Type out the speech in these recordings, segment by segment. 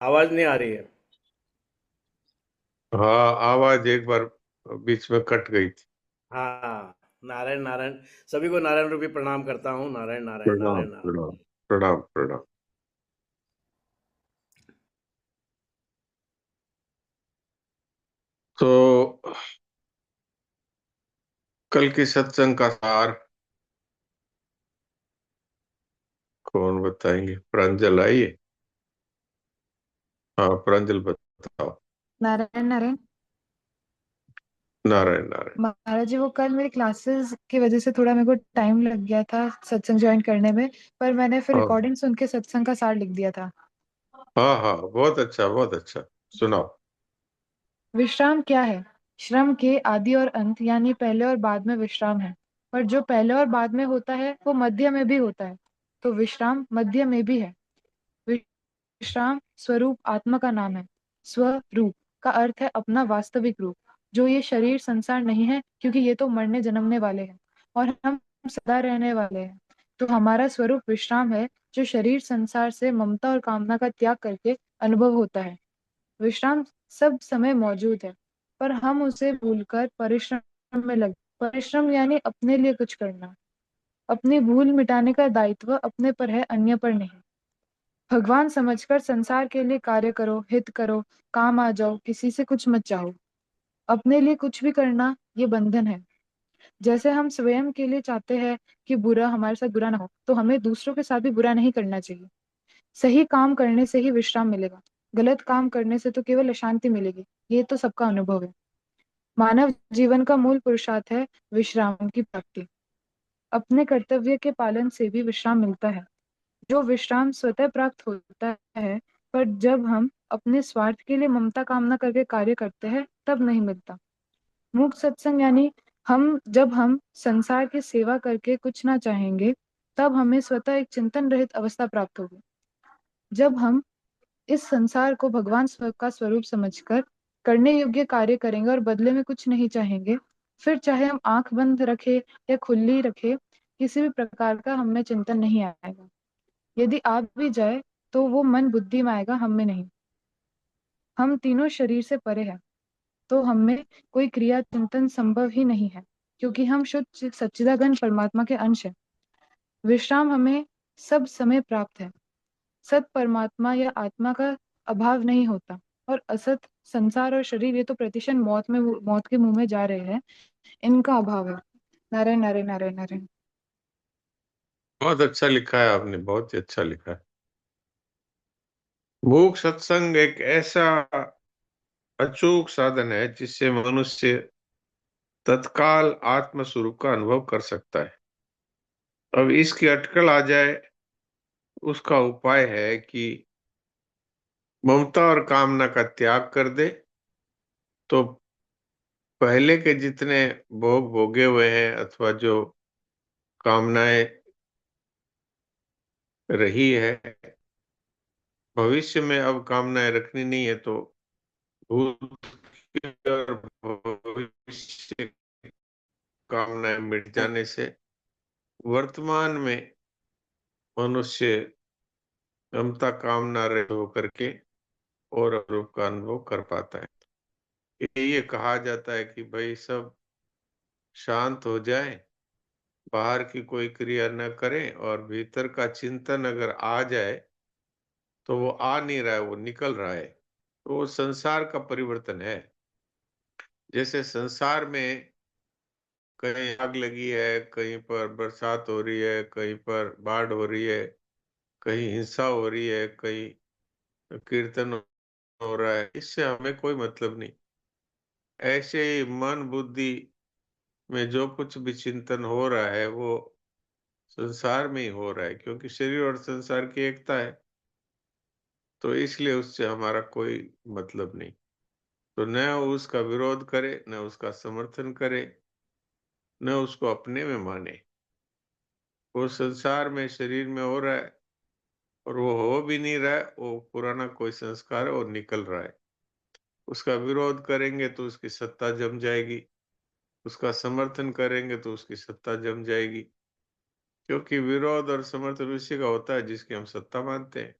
आवाज नहीं आ रही है। हाँ, आवाज एक बार बीच में कट गई थी। हाँ। नारायण नारायण। सभी को नारायण रूपी प्रणाम करता हूँ। नारायण नारायण प्रणाम नारायण नारायण। प्रणाम। प्रणाम प्रणाम। तो कल की सत्संग का सार कौन बताएंगे? प्रांजल आइए। हाँ, प्रांजल बताओ। नारायण नारायण। नारायण नारायण। महाराज जी, वो कल मेरी क्लासेस की वजह से थोड़ा मेरे को टाइम लग गया था सत्संग ज्वाइन करने में। पर मैंने फिर हाँ रिकॉर्डिंग सुन के सत्संग का सार लिख दिया था। हाँ हाँ, बहुत अच्छा बहुत अच्छा। सुनाओ। विश्राम क्या है? श्रम के आदि और अंत, यानी पहले और बाद में विश्राम है। पर जो पहले और बाद में होता है वो मध्य में भी होता है। तो विश्राम मध्य में भी है। विश्राम स्वरूप आत्मा का नाम है। स्वरूप का अर्थ है अपना वास्तविक रूप। जो ये शरीर संसार नहीं है, क्योंकि ये तो मरने जन्मने वाले हैं और हम सदा रहने वाले हैं। तो हमारा स्वरूप विश्राम है, जो शरीर संसार से ममता और कामना का त्याग करके अनुभव होता है। विश्राम सब समय मौजूद है, पर हम उसे भूलकर परिश्रम में लग परिश्रम यानी अपने लिए कुछ करना। अपनी भूल मिटाने का दायित्व अपने पर है, अन्य पर नहीं। भगवान समझकर संसार के लिए कार्य करो, हित करो, काम आ जाओ, किसी से कुछ मत चाहो। अपने लिए कुछ भी करना ये बंधन है। जैसे हम स्वयं के लिए चाहते हैं कि बुरा हमारे साथ बुरा ना हो, तो हमें दूसरों के साथ भी बुरा नहीं करना चाहिए। सही काम करने से ही विश्राम मिलेगा। गलत काम करने से तो केवल अशांति मिलेगी। ये तो सबका अनुभव है। मानव जीवन का मूल पुरुषार्थ है विश्राम की प्राप्ति। अपने कर्तव्य के पालन से भी विश्राम मिलता है। जो विश्राम स्वतः प्राप्त होता है, पर जब हम अपने स्वार्थ के लिए ममता कामना करके कार्य करते हैं तब नहीं मिलता। मूक सत्संग यानी हम संसार की सेवा करके कुछ ना चाहेंगे, तब हमें स्वतः एक चिंतन रहित अवस्था प्राप्त होगी। जब हम इस संसार को भगवान का स्वरूप समझकर करने योग्य कार्य करेंगे और बदले में कुछ नहीं चाहेंगे, फिर चाहे हम आंख बंद रखे या खुली रखे, किसी भी प्रकार का हम में चिंतन नहीं आएगा। यदि आ भी जाए तो वो मन बुद्धि में आएगा, हम में नहीं। हम तीनों शरीर से परे हैं, तो हमें कोई क्रिया चिंतन संभव ही नहीं है, क्योंकि हम शुद्ध सच्चिदानंद परमात्मा के अंश हैं। विश्राम हमें सब समय प्राप्त है। सत परमात्मा या आत्मा का अभाव नहीं होता, और असत संसार और शरीर, ये तो प्रतिक्षण मौत के मुंह में जा रहे हैं, इनका अभाव है। नारायण नारायण नारायण नारायण। बहुत अच्छा लिखा है आपने, बहुत ही अच्छा लिखा है। मूक सत्संग एक ऐसा अचूक साधन है जिससे मनुष्य तत्काल आत्म स्वरूप का अनुभव कर सकता है। अब इसकी अटकल आ जाए, उसका उपाय है कि ममता और कामना का त्याग कर दे, तो पहले के जितने भोग भोगे हुए हैं अथवा जो कामनाएं रही है, भविष्य में अब कामनाएं रखनी नहीं है, तो भूत की और भविष्य की कामनाएं मिट जाने से वर्तमान में मनुष्य ममता कामना रहित होकर के और रूप का अनुभव कर पाता है। ये कहा जाता है कि भाई सब शांत हो जाए, बाहर की कोई क्रिया न करें और भीतर का चिंतन अगर आ जाए, तो वो आ नहीं रहा है, वो निकल रहा है, तो वो संसार का परिवर्तन है। जैसे संसार में कहीं आग लगी है, कहीं पर बरसात हो रही है, कहीं पर बाढ़ हो रही है, कहीं हिंसा हो रही है, कहीं कीर्तन हो रहा है, इससे हमें कोई मतलब नहीं। ऐसे ही मन बुद्धि में जो कुछ भी चिंतन हो रहा है वो संसार में ही हो रहा है, क्योंकि शरीर और संसार की एकता है। तो इसलिए उससे हमारा कोई मतलब नहीं। तो न उसका विरोध करे, न उसका समर्थन करे, न उसको अपने में माने। वो संसार में शरीर में हो रहा है और वो हो भी नहीं रहा है, वो पुराना कोई संस्कार है और निकल रहा है। उसका विरोध करेंगे तो उसकी सत्ता जम जाएगी, उसका समर्थन करेंगे तो उसकी सत्ता जम जाएगी। क्योंकि विरोध और समर्थन उसी का होता है जिसकी हम सत्ता मानते हैं।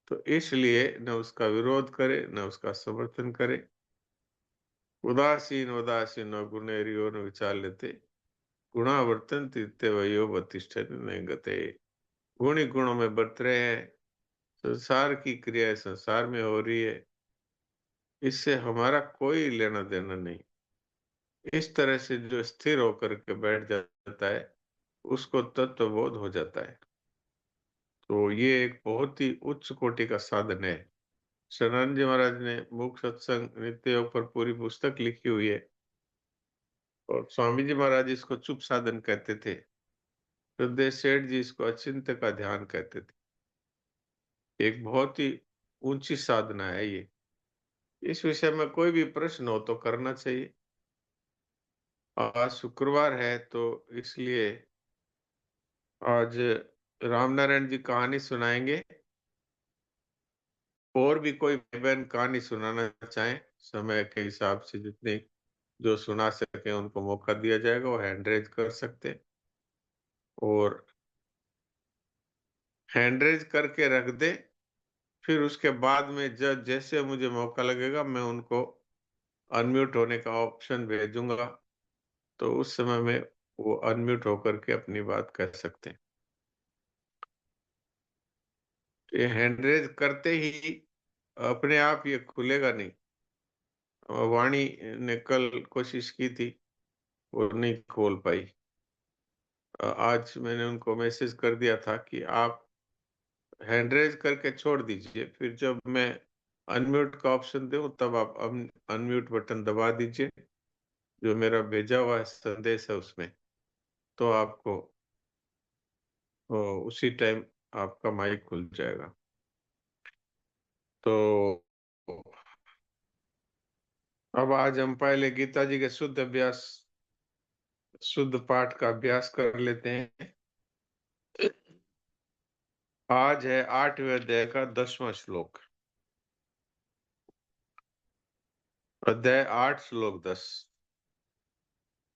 तो इसलिए न उसका विरोध करे न उसका समर्थन करे। उदासीन उदासीनो गुणेरियो न विचाल्यते गुणावर्तन्ते इत्यवयो वतिष्ठन्ते निगते। गुण ही गुणों में बरत रहे हैं, संसार की क्रिया संसार में हो रही है, इससे हमारा कोई लेना देना नहीं। इस तरह से जो स्थिर होकर के बैठ जाता है उसको तत्वबोध हो जाता है। तो ये एक बहुत ही उच्च कोटि का साधन है। सनातन जी महाराज ने मुख सत्संग नित्य योग पर पूरी पुस्तक लिखी हुई है और स्वामी जी महाराज इसको चुप साधन कहते थे। हृदय सेठ जी इसको अचिंत्य का ध्यान कहते थे। एक बहुत ही ऊंची साधना है ये। इस विषय में कोई भी प्रश्न हो तो करना चाहिए। आज शुक्रवार है तो इसलिए आज रामनारायण जी कहानी सुनाएंगे। और भी कोई बहन कहानी सुनाना चाहें समय के हिसाब से जितनी जो सुना सके उनको मौका दिया जाएगा, वो हैंड रेज कर सकते हैं और हैंड रेज करके रख दे। फिर उसके बाद में जब जैसे मुझे मौका लगेगा मैं उनको अनम्यूट होने का ऑप्शन भेजूंगा, तो उस समय में वो अनम्यूट होकर के अपनी बात कह सकते हैं। ये हैंड रेज करते ही अपने आप ये खुलेगा नहीं। वाणी ने कल कोशिश की थी, वो नहीं खोल पाई। आज मैंने उनको मैसेज कर दिया था कि आप हैंड रेज करके छोड़ दीजिए, फिर जब मैं अनम्यूट का ऑप्शन दूं तब आप अनम्यूट बटन दबा दीजिए जो मेरा भेजा हुआ संदेश है उसमें, तो आपको उसी टाइम आपका माइक खुल जाएगा। तो अब आज हम पहले गीता जी के शुद्ध पाठ का अभ्यास कर लेते हैं। आज है 8वें अध्याय का 10वां श्लोक। अध्याय 8 श्लोक 10।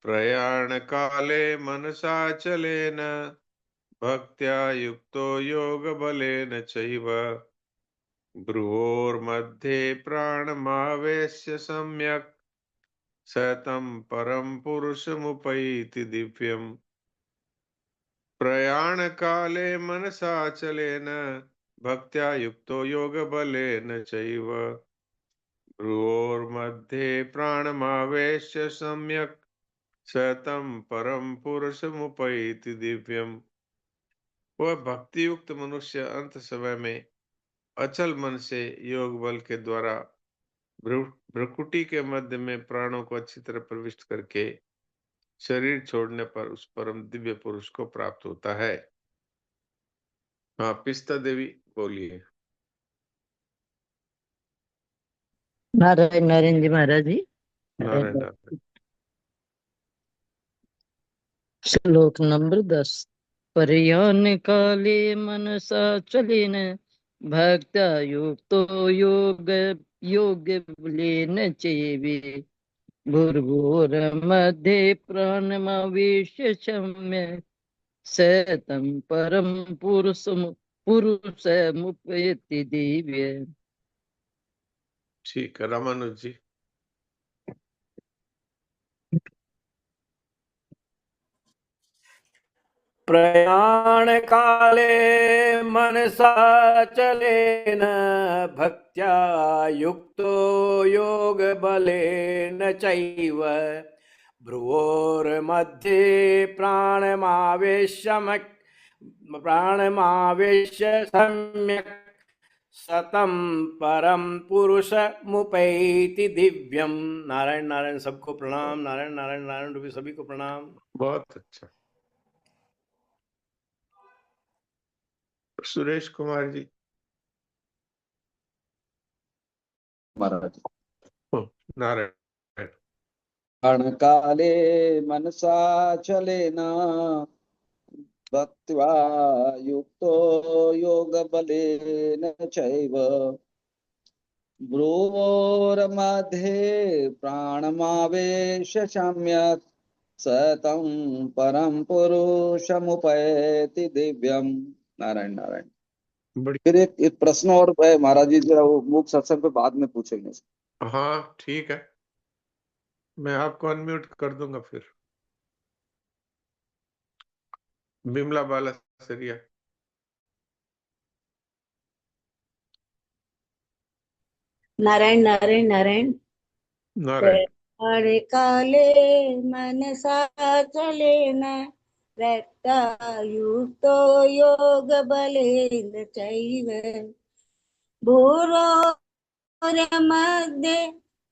प्रयाण काले मनसा चलेन भक्त्या युक्तो योग बलेन चैव भ्रुवोर्मध्ये प्राणमावेश्य सम्यक् सतं परम पुरुषमुपैति दिव्यम्। प्रयाण काले मनसा चलेन भक्त्या युक्तो योग बलेन चैव भ्रुवोर्मध्ये प्राणमावेश्य सम्यक् सतं परम पुरुषमुपैति दिव्यम्। वह भक्ति युक्त मनुष्य अंत समय में अचल मन से योग बल के द्वारा भ्रुकुटी के मध्य में प्राणों को अच्छी तरह प्रविष्ट करके शरीर छोड़ने पर उस परम दिव्य पुरुष को प्राप्त होता है। हाँ, पिस्ता देवी बोलिए। नारायण नारायण जी महाराज जी। नारायण नारायण। श्लोक नंबर 10। पर्यान काले मनसा चलेन भक्त्या युक्तो योग योग बलेन चैवे भूर्भुवस्मध्ये प्राणमावेश्य सम्यक् सतं परम पुरुषमुपैति दिव्यम्। ठीक है, रामानुज जी। प्रयाण काले मनसा चलेन भक्त्या युक्तो योग बलेन चैव भ्रुवोर्मध्ये प्राणमावेश्य सम्यक् सतं परम पुरुष मुपैति दिव्यम। नारायण नारायण, सबको प्रणाम। नारायण नारायण नारायण रूपी सभी को प्रणाम। बहुत अच्छा। सुरेश कुमार जी। महाराज। नारायण। क्षणकाले मनसा चलेन भक्त्या युक्तो योग बलेन चैव भ्रुवोर्मध्ये प्राणमावेश्य सम्यक् सतं परम पुरुषमुपैति दिव्यम्। नारायण नारायण। बड़ी फिर एक प्रश्न और है महाराज जी, जरा वो मूक सत्संग पे बाद में पूछेंगे। हाँ ठीक है, मैं आपको अनम्यूट कर दूंगा फिर। बिमला बाला सरिया। नारायण नारायण नारायण। नारायण। हरे काले मनसा चलेन रक्तयुक्तो योग बलेन चैव भूरोरमध्ये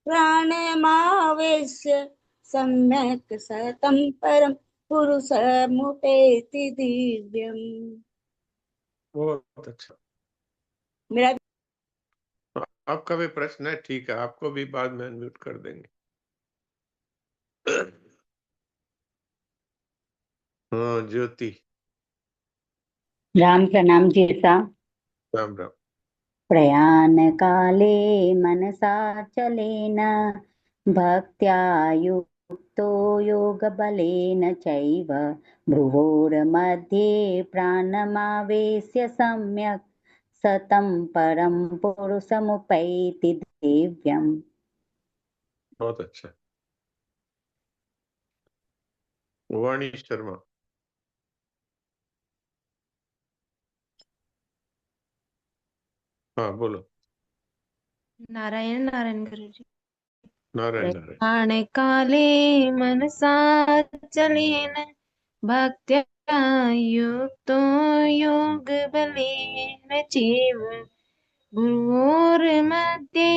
प्राणमावेश्य सम्यक् सतं परं पुरुषमुपेति दिव्यम्। बहुत अच्छा। मेरा आपका भी प्रश्न है, ठीक है, आपको भी बाद में अनम्यूट कर देंगे। हाँ ज्योति। राम प्रणाम जी साहब। राम राम। प्रयाण काले मनसा चलेन भक्त्या युक्तो योग बलेन चैव भ्रुवोर्मध्ये प्राणमावेश्य सम्यक् सतं परं पुरुषमुपैति दिव्यम्। बहुत अच्छा। वाणी शर्मा। हाँ बोलो। नारायण नारायण गुरु जी। नारायण नारायण। प्रयाण काले मनसा चलेन भक्त्या युक्तो योग बलेन चैव भ्रुवोर्मध्ये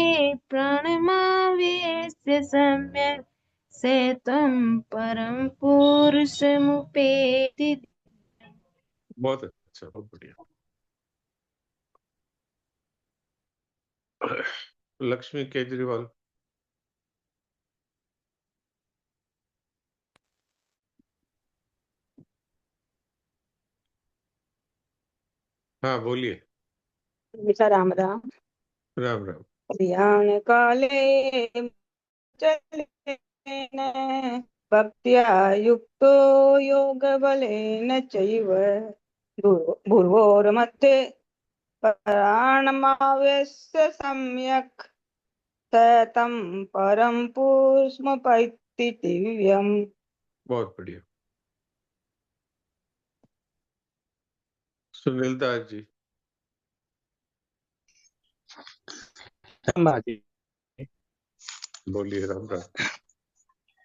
प्राणमावेश्य सम्यक् सेतं परं पुरुषमुपेति। बहुत अच्छा, बहुत बढ़िया। लक्ष्मी केजरीवाल। हाँ बोलिए। राम राम। राम राम। ध्यान काले चलेन भक्त्या युक्तो योग बलेन चैव भूर्भुवोर्मध्ये प्राणमावेश्य सम्यक् सतं परं पुरुषमुपैति दिव्यम्। बहुत बढ़िया। सुनील दास जी। बोलिए। राम राम।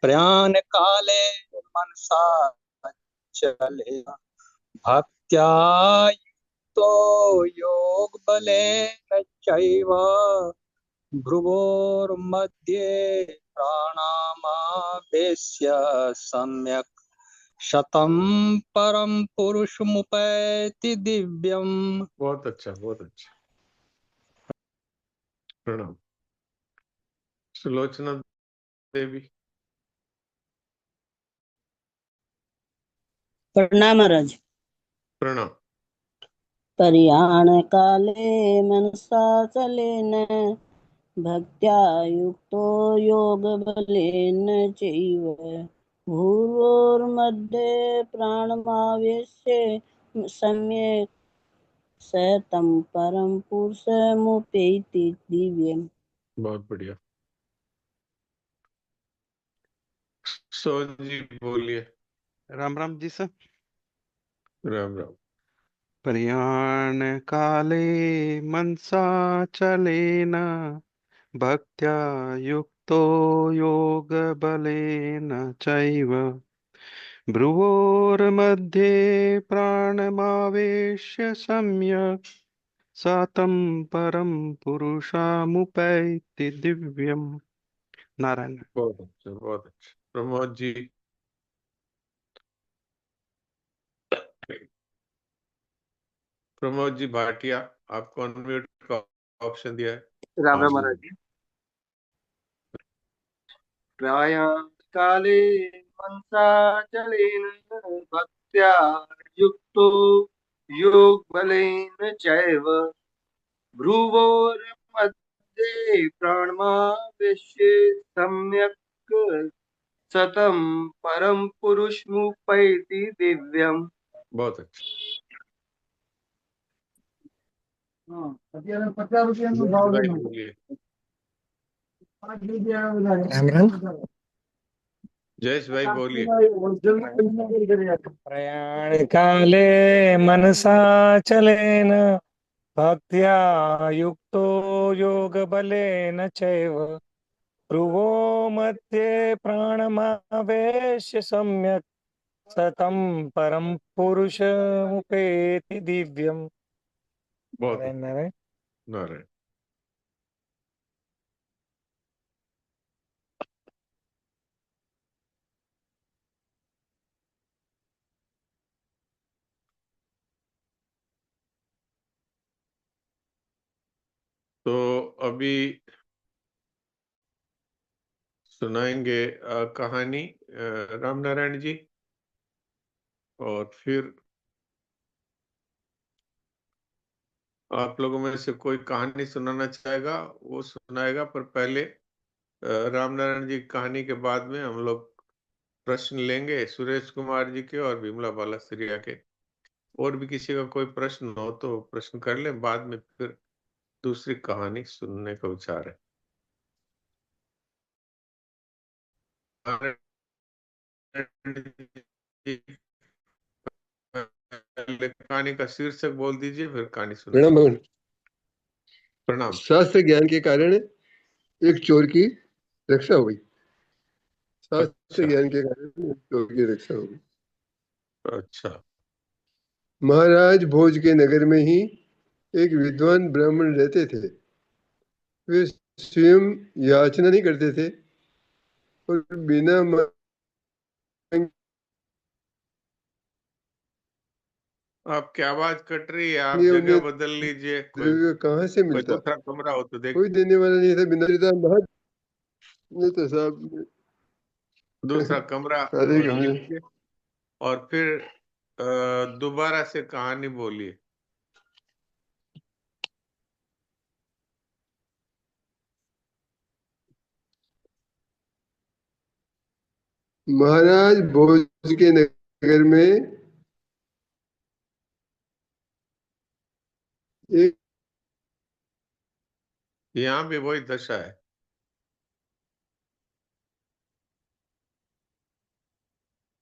प्रयाण काले मनसा चले भक्त्या युक्तो योग बलेन चैव भ्रुवोर्मध्ये प्राणामावेश्य सम्यक् शतं परं पुरुषमुपैति दिव्यम्। बहुत अच्छा, बहुत अच्छा। प्रणाम। सुलोचना देवी। प्रणाम महाराज। प्रणाम। प्रयाण काले मनसा चलेन भक्त्या युक्तो योग बलेन चैव भूर्भुवोर्मध्ये प्राणमावेश्य सम्यक् सतं परं पुरुषमुपैति दिव्यम्। बहुत बढ़िया। सोन जी बोलिए। राम राम जी सर। राम राम। प्रयाण काले मनसा चलेन भक्त्या युक्तो योग बलेन चैव भ्रुवोर्मध्ये प्राणमावेश्य सम्यक् सतं परं पुरुषमुपैति दिव्यम्। नारायण। बहुत अच्छा, बहुत अच्छा। प्रमोद जी। प्रमोद जी भाटिया, आपको अनम्यूट का ऑप्शन दिया है। राम हाँ राम महाराज बोलिए। जी। प्रयाण काले मनसा चलेन भक्त्या युक्तो योग बलेन चैव भ्रुवोर्मध्ये प्राणमावेश्य सम्यक् सतं परं पुरुषमुपैति दिव्यम्। बहुत अच्छा। जयेश भाई बोलिए। जयेश भाई बोलिए। प्रयाण काले मनसा चलेन भक्त्या युक्तो योग बलेन चैव भ्रुवो मध्ये प्राणमावेश्य सम्यक् सतं परम पुरुषमुपेति दिव्यम्। बहुत नारायण नारायण। नारायण। तो अभी सुनाएंगे कहानी राम नारायण जी, और फिर आप लोगों में से कोई कहानी सुनाना चाहेगा वो सुनाएगा, पर पहले राम नारायण जी की कहानी के बाद में हम लोग प्रश्न लेंगे, सुरेश कुमार जी के और विमला बालास्त्रिया के। और भी किसी का कोई प्रश्न हो तो प्रश्न कर ले, बाद में फिर दूसरी कहानी सुनने का विचार है। कहानी का शीर्षक बोल दीजिए, फिर कहानी सुन। प्रणाम भगवान। प्रणाम। शास्त्र ज्ञान के कारण एक चोर की रक्षा हो गई। शास्त्र ज्ञान के कारण एक चोर की रक्षा हो गई। अच्छा। महाराज भोज के नगर में ही एक विद्वान ब्राह्मण रहते थे। वे स्वयं याचना नहीं करते थे और बिना आपकी आवाज कट रही है, आप जगह बदल लीजिए। कोई कहाँ से मिलता? दूसरा कमरा हो तो देख। कोई देने वाला नहीं था। बिना नहीं तो साहब दूसरा कमरा अरे लीजिए और फिर दोबारा से कहानी बोलिए। महाराज भोज के नगर में एक, यहाँ भी वही दशा है।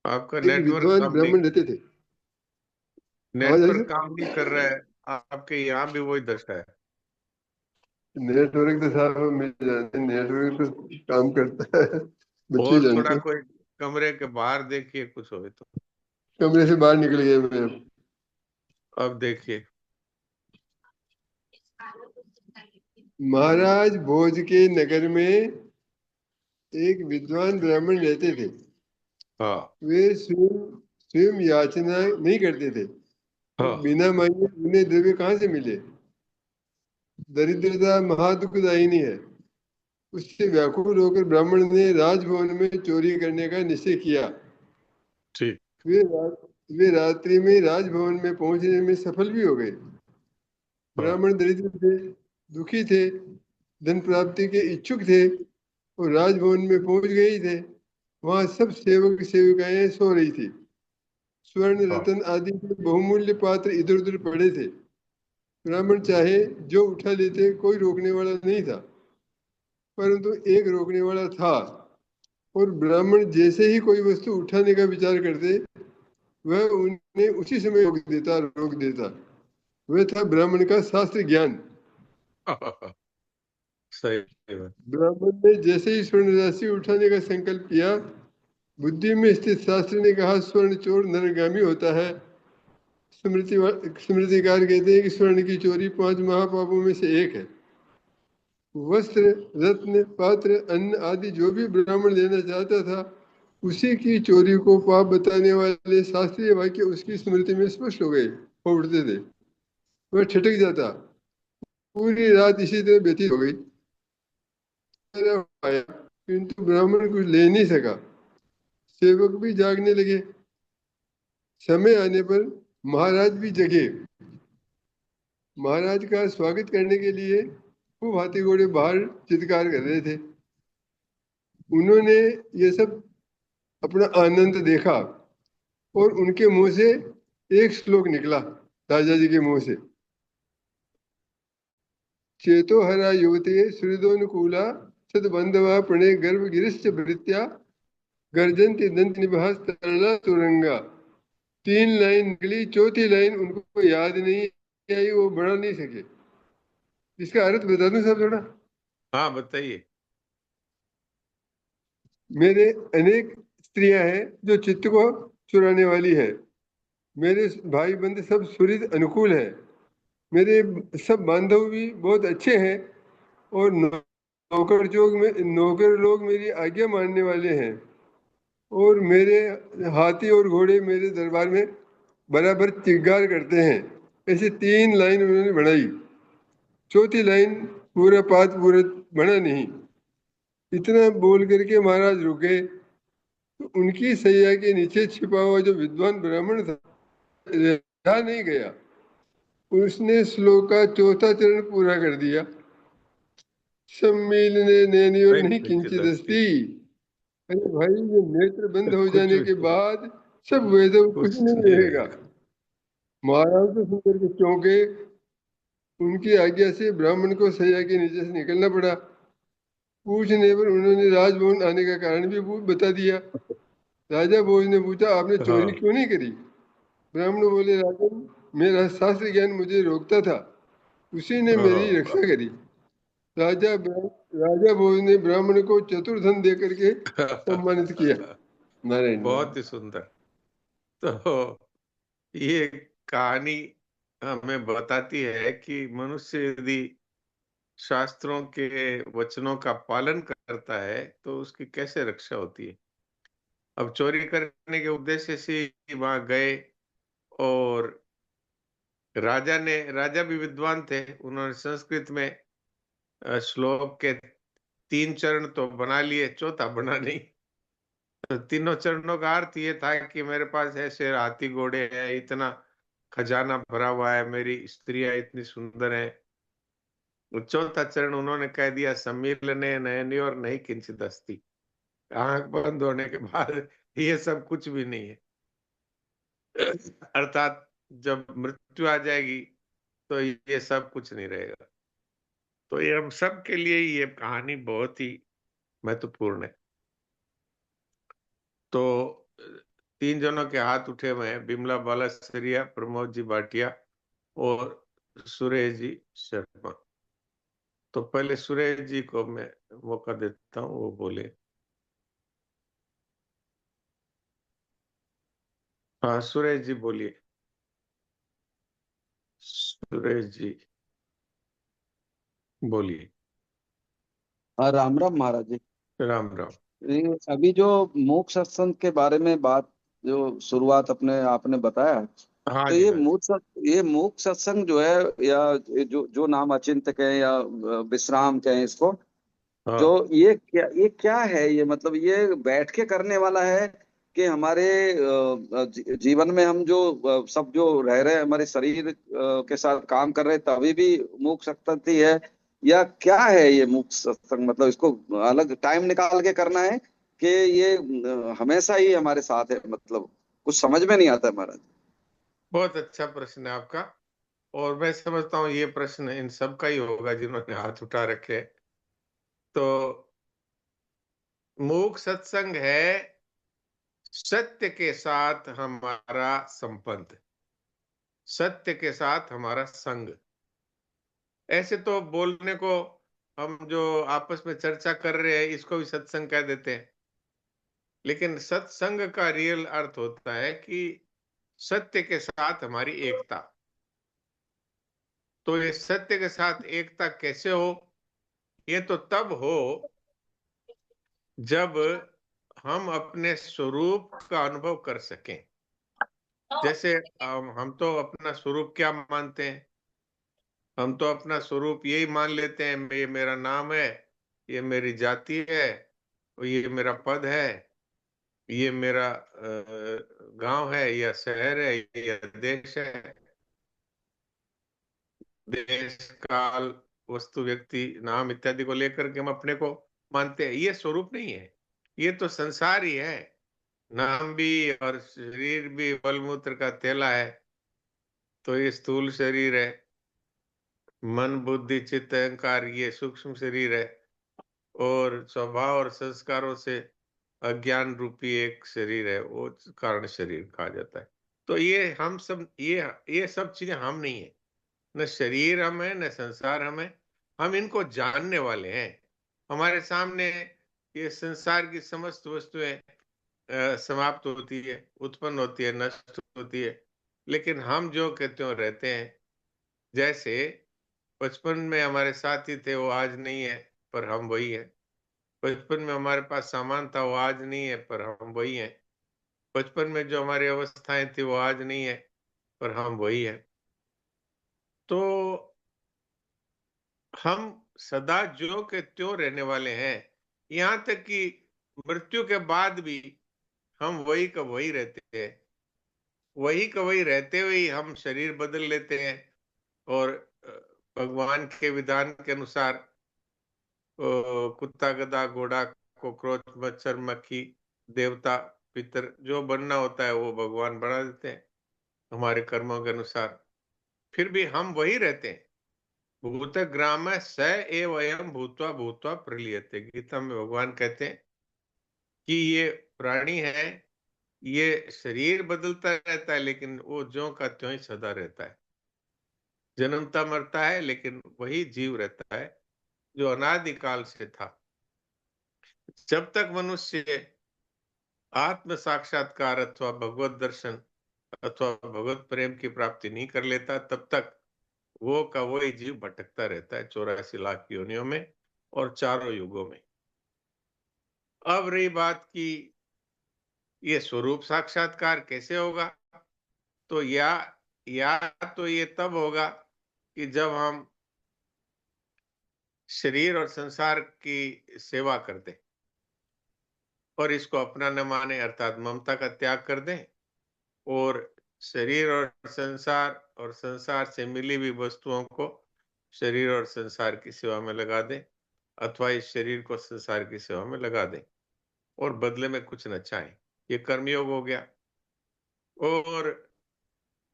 आपका नेटवर्क विद्वान काम ब्राह्मण नहीं, रहते थे। नेटवर्क काम नहीं कर रहा है। आपके यहाँ भी वही दशा है। नेटवर्क तो साहब मिल जाते, नेटवर्क तो काम करता है, बच्चे और थोड़ा जानते। कोई कमरे के बाहर देखिए, कुछ हो तो। कमरे से बाहर निकल गए मैं। अब देखिए। महाराज भोज के नगर में एक विद्वान ब्राह्मण रहते थे। हाँ। वे स्वयं याचना नहीं करते थे। हाँ। बिना मांगे उन्हें द्रव्य कहाँ से मिले? दरिद्रता महादुखदायिनी है। उससे व्याकुल होकर ब्राह्मण ने राजभवन में चोरी करने का निश्चय किया। ठीक। वे रात्रि में राजभवन में पहुंचने में सफल भी हो गए। ब्राह्मण दरिद्र थे, दुखी थे, धन प्राप्ति के इच्छुक थे और राजभवन में पहुंच गए थे। वहां सब सेवक सेविकाएं सो रही थी। स्वर्ण रत्न आदि के बहुमूल्य पात्र इधर उधर पड़े थे। ब्राह्मण चाहे जो उठा लेते, कोई रोकने वाला नहीं था। परंतु एक रोकने वाला था, और ब्राह्मण जैसे ही कोई वस्तु उठाने का विचार करते, वह उन्हें उसी समय रोक देता। वह था ब्राह्मण का शास्त्र ज्ञान। सही। ब्राह्मण ने जैसे ही स्वर्ण राशि उठाने का संकल्प किया, बुद्धि में स्थित शास्त्र ने कहा, स्वर्ण चोर नरगामी होता है। स्मृतिकार कहते हैं कि स्वर्ण की चोरी 5 महापापों में से एक है। वस्त्र, रत्न, पात्र, अन्न आदि जो भी ब्राह्मण लेना चाहता था, उसी की चोरी को पाप बताने वाले शास्त्रीय वाक्य उसकी स्मृति में स्पष्ट हो उठते थे। वह ठिठक जाता। पूरी रात इसी तरह व्यतीत हो गई, किंतु ब्राह्मण कुछ ले नहीं सका। सेवक भी जागने लगे। समय आने पर महाराज भी जगे। महाराज का स्वागत करने के लिए खूब हाथी घोड़े बाहर चित्कार कर रहे थे। उन्होंने ये सब अपना आनंद देखा और उनके मुंह से एक श्लोक निकला, राजा जी के मुंह से। चेतोहरा युवते सुहृदोनुकूला सद्बंधवा प्रणय गर्भ गिरिश्च भृत्या गर्जन्ति दंत निभास तरला तुरंगा। 3 लाइन निकली, चौथी लाइन उनको याद नहीं आई, वो बढ़ा नहीं सके। इसका अर्थ बता दूं सब थोड़ा? हाँ बताइए। मेरे अनेक स्त्रियां हैं जो चित्त को चुराने वाली है। मेरे भाई बंधु सब सुहृद अनुकूल है। मेरे सब बांधव भी बहुत अच्छे हैं और नौकर लोग मेरी आज्ञा मानने वाले हैं और मेरे हाथी और घोड़े मेरे दरबार में बराबर चिगार करते हैं। ऐसे 3 लाइन उन्होंने बढ़ाई। चौथी लाइन पूरा बना नहीं। इतना बोल करके महाराज रुके तो उनकी सैया के नीचे छिपा हुआ जो विद्वान ब्राह्मण था रहा नहीं गया। उसने श्लोक का चौथा चरण पूरा कर दिया। सम्मिलने नैनियोर नहीं किंचित अस्ति। अरे भाई, ये नेत्र बंद हो जाने के बाद सब वेदों कुछ नहीं रहेगा। महाराज तो सुनकर के चौंके। उनकी आज्ञा से ब्राह्मण को सैया के नीचे से निकलना पड़ा। पूछने पर उन्होंने राजभवन आने का कारण भी बता दिया। राजा भोज ने पूछा, आपने चोरी क्यों नहीं करी? ब्राह्मण बोले, राजन, मेरा शास्त्र ज्ञान मुझे रोकता था, उसी ने मेरी रक्षा करी। राजा भोज ने ब्राह्मण को चतुर्धन दे करके सम्मानित किया। नारायण। बहुत ही सुंदर। तो ये कहानी हमें बताती है कि मनुष्य यदि शास्त्रों के वचनों का पालन करता है तो उसकी कैसे रक्षा होती है। अब चोरी करने के उद्देश्य से वहां गए और राजा भी विद्वान थे। उन्होंने संस्कृत में श्लोक के 3 चरण तो बना लिए, चौथा बना नहीं। तो तीनों चरणों का अर्थ ये था कि मेरे पास ऐसे हाथी घोड़े हैं, इतना खजाना भरा हुआ है, मेरी स्त्रियां इतनी सुंदर हैं। चौथा चरण उन्होंने कह दिया, सम्मिलने नयनयोर नहीं किंचित अस्ति। आंख बंद होने के बाद ये सब कुछ भी नहीं है। अर्थात जब मृत्यु आ जाएगी तो ये सब कुछ नहीं रहेगा। तो ये हम सब के लिए ये कहानी बहुत ही महत्वपूर्ण है। तो 3 जनों के हाथ उठे हुए हैं, बिमला बालासरिया, प्रमोद जी भाटिया और सुरेश जी शर्मा। तो पहले सुरेश जी को मैं मौका देता हूँ, वो बोले। हाँ सुरेश जी बोलिए। सुरेश जी बोलिए। हाँ, राम राम महाराज जी। राम राम। ये अभी जो मोक्ष सत्संग के बारे में बात जो शुरुआत आपने बताया, हाँ तो जी, ये मोक्ष सत्संग जो है, या जो जो नाम अचिंत्य कहें या विश्राम कहें इसको, हाँ। जो ये क्या है? ये मतलब ये बैठ के करने वाला है कि हमारे जीवन में हम जो सब जो रह रहे हैं हमारे शरीर के साथ काम कर रहे हैं तभी भी मोक्ष सत्संग है, या क्या है ये मोक्ष सत्संग? मतलब इसको अलग टाइम निकाल के करना है कि ये हमेशा ही हमारे साथ है? मतलब कुछ समझ में नहीं आता है महाराज। बहुत अच्छा प्रश्न है आपका, और मैं समझता हूँ ये प्रश्न इन सब का ही होगा जिन्होंने हाथ उठा रखे। तो मूक सत्संग है सत्य के साथ हमारा संबंध, सत्य के साथ हमारा संग। ऐसे तो बोलने को हम जो आपस में चर्चा कर रहे हैं इसको भी सत्संग कह देते हैं, लेकिन सत्संग का रियल अर्थ होता है कि सत्य के साथ हमारी एकता। तो ये सत्य के साथ एकता कैसे हो? ये तो तब हो जब हम अपने स्वरूप का अनुभव कर सकें। जैसे हम तो अपना स्वरूप क्या मानते हैं? हम तो अपना स्वरूप यही मान लेते हैं, ये मेरा नाम है, ये मेरी जाति है, और ये मेरा पद है, ये मेरा गांव है या शहर है या देश है। देश काल वस्तु व्यक्ति नाम इत्यादि को लेकर के हम अपने को मानते हैं। ये स्वरूप नहीं है, ये तो संसार ही है। नाम भी और शरीर भी मलमूत्र का थैला है, तो ये स्थूल शरीर है। मन बुद्धि चित्त अहंकार ये सूक्ष्म शरीर है, और स्वभाव और संस्कारों से अज्ञान रूपी एक शरीर है, वो कारण शरीर कहा जाता है। तो ये हम सब ये सब चीजें हम नहीं है, न शरीर हम है, न संसार हम है, हम इनको जानने वाले हैं। हमारे सामने ये संसार की समस्त वस्तुएं समाप्त होती है, उत्पन्न होती है, नष्ट होती है, लेकिन हम जो कहते हो रहते हैं। जैसे बचपन में हमारे साथी थे, वो आज नहीं है, पर हम वही है। बचपन में हमारे पास सामान था, वो आज नहीं है, पर हम वही हैं। बचपन में जो हमारी अवस्थाएं थी, वो आज नहीं है, पर हम वही है। तो हम सदा जो के त्यों रहने वाले हैं, यहाँ तक कि मृत्यु के बाद भी हम वही का वही रहते हैं। वही का वही रहते हुए ही हम शरीर बदल लेते हैं, और भगवान के विधान के अनुसार कुत्ता गधा घोड़ा कॉकरोच मच्छर मक्खी देवता पितर जो बनना होता है वो भगवान बना देते हैं हमारे कर्मों के अनुसार। फिर भी हम वही रहते हैं। भूतग्राम स एव अयम भूत्वा भूत्वा प्रलीयते, गीता में भगवान कहते हैं कि ये प्राणी है, ये शरीर बदलता रहता है, लेकिन वो ज्यों का त्यों ही सदा रहता है। जन्मता मरता है, लेकिन वही जीव रहता है जो अनादिकाल से था। जब तक मनुष्य आत्म साक्षात्कार अथवा भगवत दर्शन अथवा भगवत प्रेम की प्राप्ति नहीं कर लेता, तब तक वो का वही जीव भटकता रहता है 84 लाख योनियों में और चारों युगों में। अब रही बात की ये स्वरूप साक्षात्कार कैसे होगा, तो या तो ये तब होगा कि जब हम शरीर और संसार की सेवा कर दें और इसको अपना न माने, अर्थात ममता का त्याग कर दें, और शरीर और संसार से मिली हुई वस्तुओं को शरीर और संसार की सेवा में लगा दें, अथवा इस शरीर को संसार की सेवा में लगा दें और बदले में कुछ न चाहें। ये कर्मयोग हो गया। और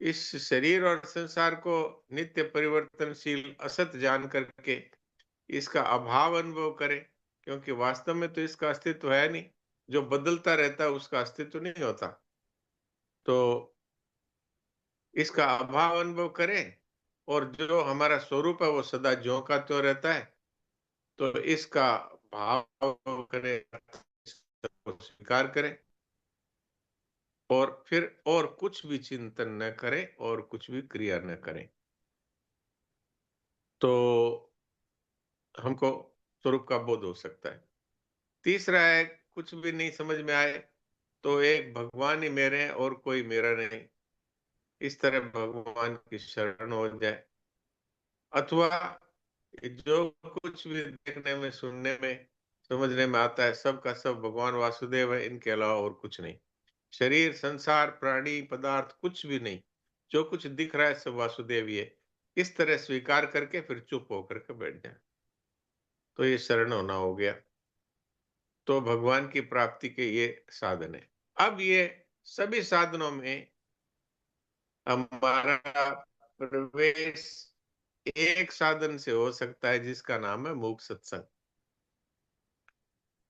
इस शरीर और संसार को नित्य परिवर्तनशील असत जान करके इसका अभाव अनुभव करें, क्योंकि वास्तव में तो इसका अस्तित्व है नहीं। जो बदलता रहता है उसका अस्तित्व नहीं होता। तो इसका अभाव अनुभव करें, और जो हमारा स्वरूप है वो सदा ज्यों का त्यों रहता है, तो इसका भाव करें, स्वीकार करें, और फिर और कुछ भी चिंतन न करें और कुछ भी क्रिया न करें, तो हमको स्वरूप का बोध हो सकता है। तीसरा है, कुछ भी नहीं समझ में आए तो एक भगवान ही मेरे हैं और कोई मेरा नहीं, इस तरह भगवान की शरण हो जाए। अथवा जो कुछ भी देखने में, सुनने में, समझने में आता है, सब का सब भगवान वासुदेव है, इनके अलावा और कुछ नहीं। शरीर संसार प्राणी पदार्थ कुछ भी नहीं, जो कुछ दिख रहा है सब वासुदेव ही है। इस तरह स्वीकार करके फिर चुप होकर के बैठ जाए, तो ये शरण होना हो गया। तो भगवान की प्राप्ति के ये साधन है। अब ये सभी साधनों में हमारा प्रवेश एक साधन से हो सकता है, जिसका नाम है मूक सत्संग।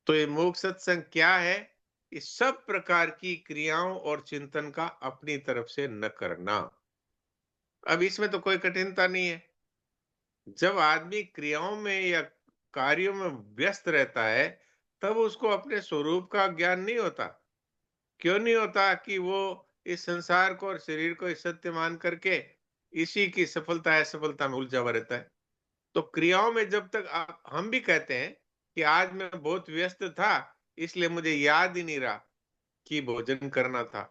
तो ये मूक सत्संग क्या है? इस सब प्रकार की क्रियाओं और चिंतन का अपनी तरफ से न करना। अब इसमें तो कोई कठिनता नहीं है। जब आदमी क्रियाओं में या कार्यों में व्यस्त रहता है, तब उसको अपने स्वरूप का ज्ञान नहीं होता। क्यों नहीं होता? कि वो इस संसार को और शरीर को सत्य मान करके इसी की सफलता है असफलता में उलझा हुआ रहता है। तो क्रियाओं में जब तक हम भी कहते हैं कि आज मैं बहुत व्यस्त था, इसलिए मुझे याद ही नहीं रहा कि भोजन करना था।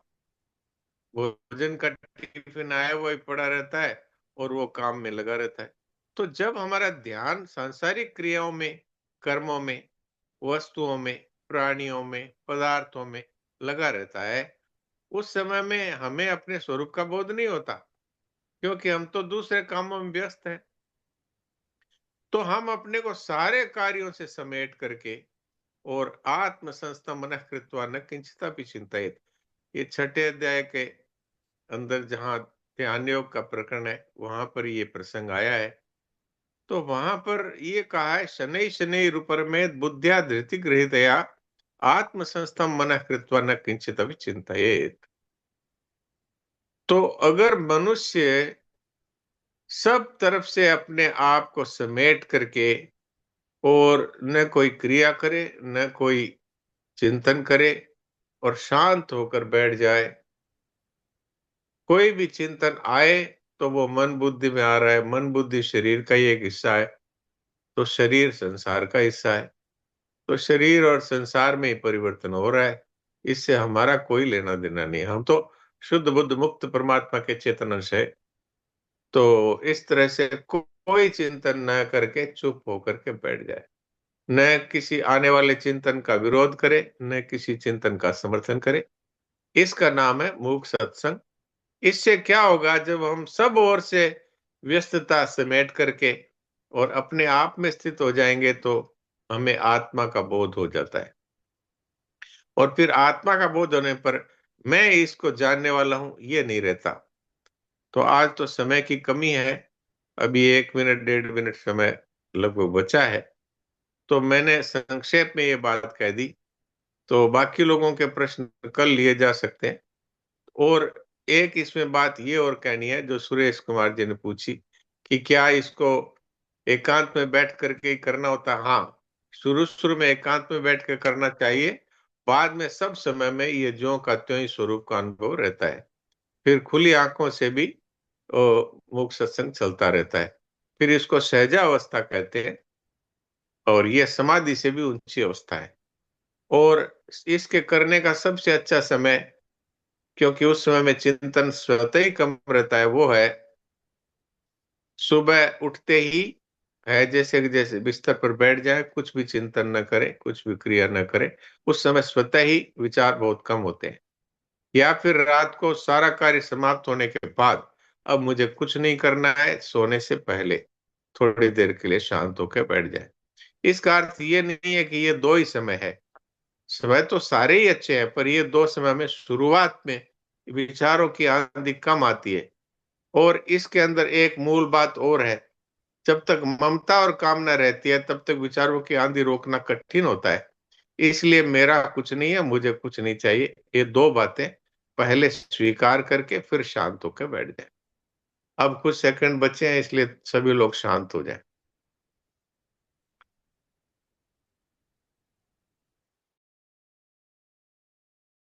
भोजन का टिफिन आया हुआ ही पड़ा रहता है और वो काम में लगा रहता है। तो जब हमारा ध्यान सांसारिक क्रियाओं में, कर्मों में, वस्तुओं में, प्राणियों में, पदार्थों में लगा रहता है, उस समय में हमें अपने स्वरूप का बोध नहीं होता, क्योंकि हम तो दूसरे कामों में व्यस्त हैं। तो हम अपने को सारे कार्यों से समेट करके और आत्म संस्था मनः कृत्वा न किंचितापि चिंतयेत्, ये 6ठे अध्याय के अंदर जहां ध्यान योग का प्रकरण है, वहां पर ये प्रसंग आया है तो वहां पर ये कहा है शनै शनै रूपरमेत बुद्ध्या धृति गृहीतया आत्म संस्थम मनः कृत्वा न किंचित विचिंतयेत। तो अगर मनुष्य सब तरफ से अपने आप को समेट करके और न कोई क्रिया करे न कोई चिंतन करे और शांत होकर बैठ जाए, कोई भी चिंतन आए तो वो मन बुद्धि में आ रहा है, मन बुद्धि शरीर का ही एक हिस्सा है, तो शरीर संसार का हिस्सा है, तो शरीर और संसार में ही परिवर्तन हो रहा है, इससे हमारा कोई लेना देना नहीं। हम तो शुद्ध बुद्ध मुक्त परमात्मा के चेतन अंश है। तो इस तरह से कोई चिंतन न करके चुप होकर के बैठ जाए, न किसी आने वाले चिंतन का विरोध करे न किसी चिंतन का समर्थन करे। इसका नाम है मूक सत्संग। इससे क्या होगा, जब हम सब ओर से व्यस्तता समेट करके और अपने आप में स्थित हो जाएंगे तो हमें आत्मा का बोध हो जाता है, और फिर आत्मा का बोध होने पर मैं इसको जानने वाला हूं ये नहीं रहता। तो आज तो समय की कमी है, अभी 1 मिनट 1.5 मिनट समय लगभग बचा है, तो मैंने संक्षेप में ये बात कह दी, तो बाकी लोगों के प्रश्न कल लिए जा सकते हैं। और एक इसमें बात ये और कहनी है जो सुरेश कुमार जी ने पूछी कि क्या इसको एकांत में बैठ करके करना होता है। हाँ, शुरू में एकांत में बैठ कर करना चाहिए, बाद में सब समय में ये ज्यों का त्यों ही स्वरूप का अनुभव रहता है। फिर खुली आंखों से भी मुख सत्संग चलता रहता है। फिर इसको सहजावस्था कहते हैं, और ये समाधि से भी ऊंची अवस्था है। और इसके करने का सबसे अच्छा समय, क्योंकि उस समय में चिंतन स्वतः ही कम रहता है, वो है सुबह उठते ही है, जैसे जैसे बिस्तर पर बैठ जाए, कुछ भी चिंतन न करे, कुछ भी क्रिया न करे, उस समय स्वतः ही विचार बहुत कम होते हैं। या फिर रात को सारा कार्य समाप्त होने के बाद अब मुझे कुछ नहीं करना है, सोने से पहले थोड़ी देर के लिए शांत होकर बैठ जाए। इसका अर्थ ये नहीं है कि ये 2 ही समय है, समय तो सारे ही अच्छे हैं, पर ये 2 समय में शुरुआत में विचारों की आंधी कम आती है। और इसके अंदर एक मूल बात और है, जब तक ममता और कामना रहती है तब तक विचारों की आंधी रोकना कठिन होता है। इसलिए मेरा कुछ नहीं है, मुझे कुछ नहीं चाहिए, ये 2 बातें पहले स्वीकार करके फिर शांत होकर बैठ जाए। अब कुछ सेकंड बचे हैं, इसलिए सभी लोग शांत हो जाएं।